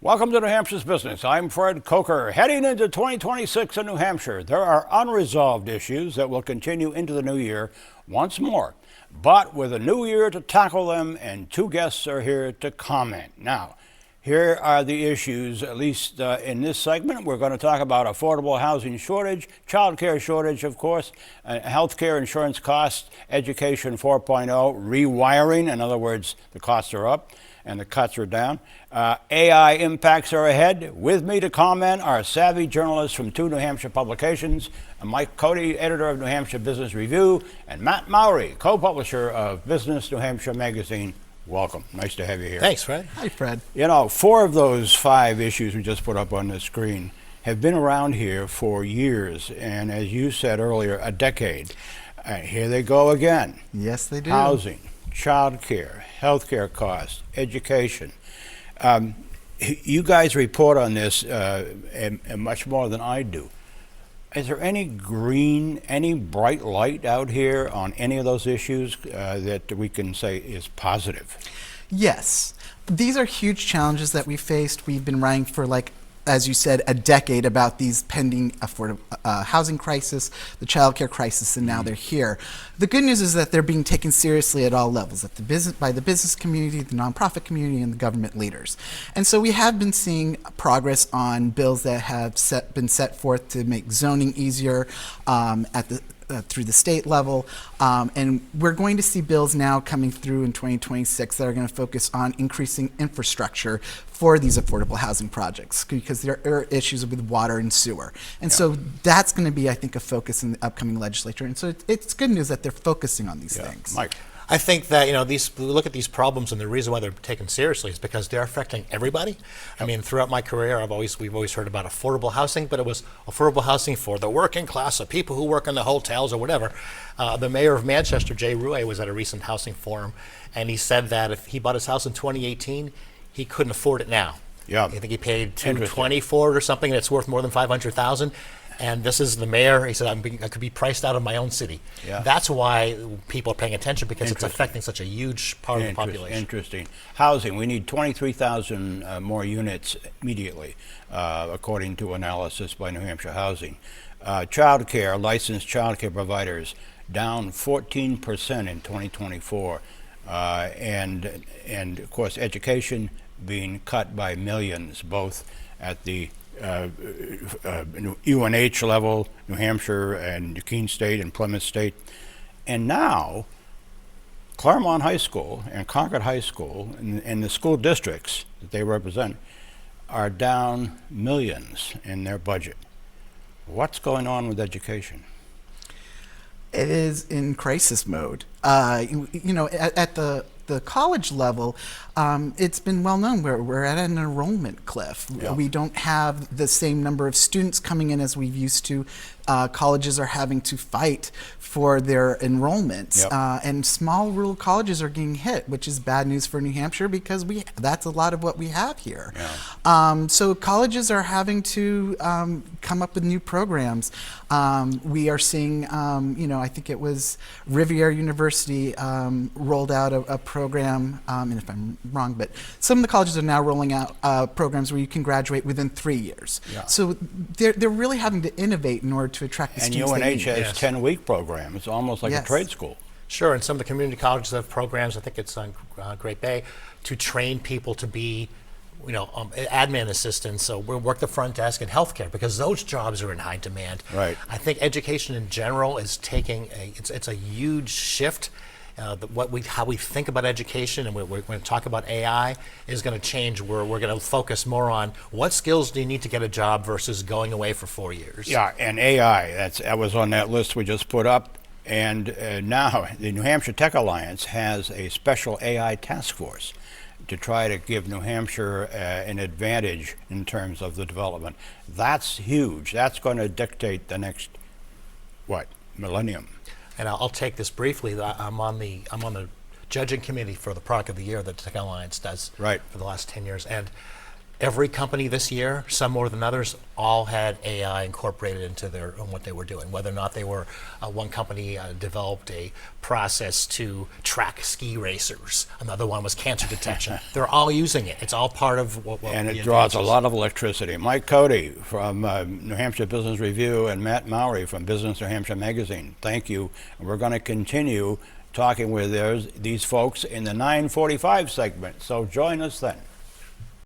Welcome to New Hampshire's Business. I'm Fred Coker. Heading into 2026 in New Hampshire, there are unresolved issues that will continue into the new year once more. But with a new year to tackle them, and two guests are here to comment. Now, here are the issues, at least in this segment. We're going to talk about affordable housing shortage, child care shortage, of course, health care insurance costs, education 4.0, rewiring. In other words, the costs are up and the cuts are down. AI impacts are ahead. With me to comment are savvy journalists from two New Hampshire publications, Mike Cody, editor of New Hampshire Business Review, and Matt Mowry, co-publisher of Business New Hampshire magazine. Welcome. Nice to have you here. Thanks, Fred. Hi, Fred. You know, 4 of those 5 issues we just put up on the screen have been around here for years, and as you said earlier, a decade. Here they go again. Yes, they do. Housing, child care, health care costs, education. You guys report on this and much more than I do. Is there any bright light out here on any of those issues that we can say is positive? Yes. These are huge challenges that we faced. We've been writing for, as you said, a decade about these pending affordable housing crisis, the child care crisis, and now they're here. The good news is that they're being taken seriously at all levels, by the business community, the nonprofit community, and the government leaders. And so we have been seeing progress on bills that have been set forth to make zoning easier through the state level, and we're going to see bills now coming through in 2026 that are going to focus on increasing infrastructure for these affordable housing projects, because there are issues with water and sewer. And so that's going to be, I think, a focus in the upcoming legislature. And so it's good news that they're focusing on these things. Mike. I think that, we look at these problems, and the reason why they're taken seriously is because they're affecting everybody. I mean, throughout my career, we've always heard about affordable housing, but it was affordable housing for the working class, the people who work in the hotels or whatever. The mayor of Manchester, Jay Rouet, was at a recent housing forum, and he said that if he bought his house in 2018, he couldn't afford it now. Yeah. I think he paid $220 for it or something, and it's worth more than $500,000. And this is the mayor. He said, I could be priced out of my own city. Yeah. That's why people are paying attention, because it's affecting such a huge part of the population. Interesting. Housing, we need 23,000 more units immediately, according to analysis by New Hampshire Housing. Child care, licensed child care providers, down 14% in 2024. And of course, education being cut by millions, both at the UNH level, New Hampshire and Keene State and Plymouth State. And now, Claremont High School and Concord High School and the school districts that they represent are down millions in their budget. What's going on with education? It is in crisis mode. At the college level, it's been well known we're at an enrollment cliff. Yeah. We don't have the same number of students coming in as we've used to. Colleges are having to fight for their enrollments, and small rural colleges are getting hit, which is bad news for New Hampshire, because that's a lot of what we have here. Yeah. So colleges are having to come up with new programs. We are seeing, I think it was Riviera University rolled out a program, and if I'm wrong, but some of the colleges are now rolling out programs where you can graduate within 3 years. Yeah. So they're really having to innovate in order to attract the students. And UNH has 10-week program. It's almost like a trade school. Sure, and some of the community colleges have programs. I think it's on Great Bay, to train people to be, admin assistants. So we work the front desk and healthcare, because those jobs are in high demand. Right. I think education in general is taking it's a huge shift. How we think about education, and we're going to talk about AI, is going to change. We're going to focus more on what skills do you need to get a job versus going away for 4 years. Yeah, and AI, that was on that list we just put up. And now the New Hampshire Tech Alliance has a special AI task force to try to give New Hampshire an advantage in terms of the development. That's huge. That's going to dictate the next, millennium. And I'll take this briefly. I'm on the judging committee for the Product of the Year that the Tech Alliance does for the last 10 years. And Every company this year, some more than others, all had AI incorporated into what they were doing. Whether or not they were, one company developed a process to track ski racers. Another one was cancer detection. They're all using it. It's all part of what And the it draws a advances. lot of electricity. Mike Cody from New Hampshire Business Review and Matt Mowry from Business New Hampshire Magazine, thank you. And we're going to continue talking with these folks in the 9:45 segment, so join us then.